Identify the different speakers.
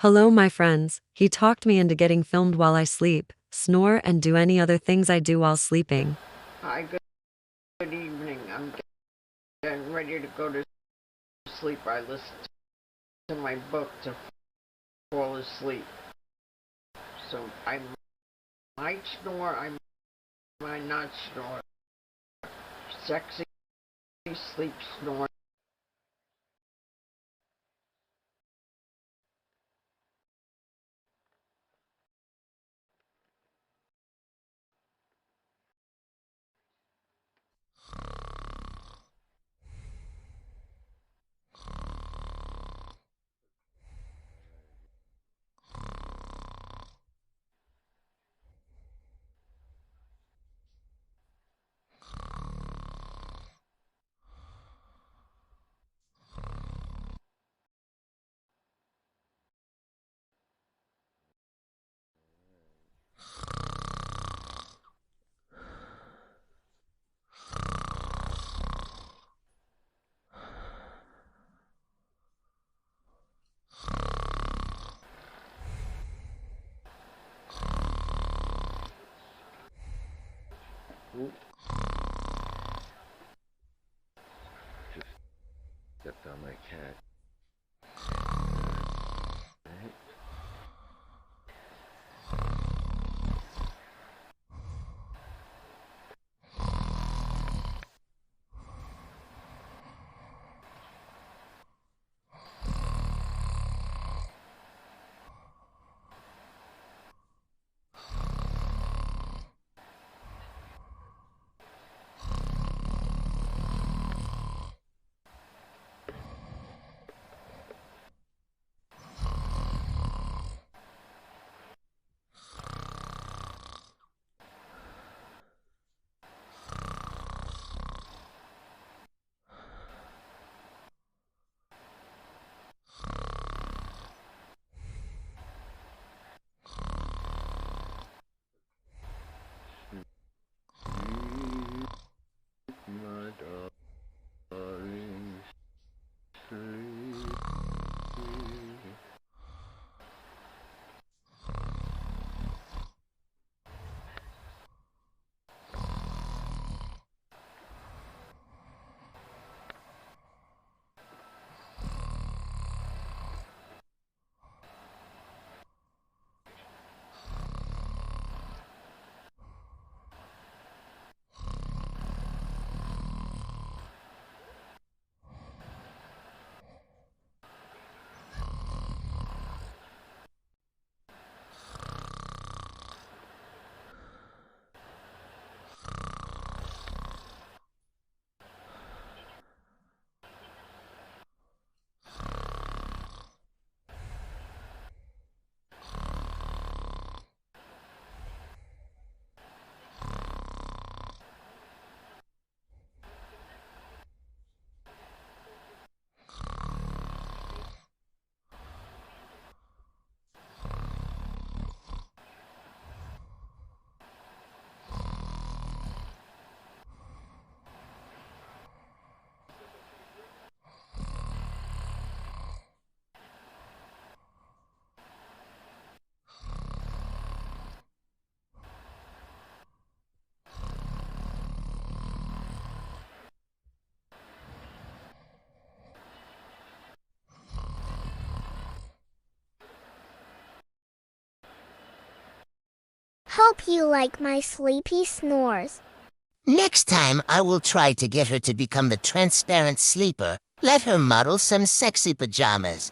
Speaker 1: Hello, my friends. He talked me into getting filmed while I sleep, snore, and do any other things I do while sleeping.
Speaker 2: Hi, good evening. I'm getting ready to go to sleep. I listened to my book to fall asleep. So I might snore, I might not snore. Sexy sleep snore.
Speaker 3: Oop. Just stepped on my cat. Right. My darling, sleep.
Speaker 4: Hope you like my sleepy snores.
Speaker 5: Next time, I will try to get her to become the transparent sleeper. Let her model some sexy pajamas.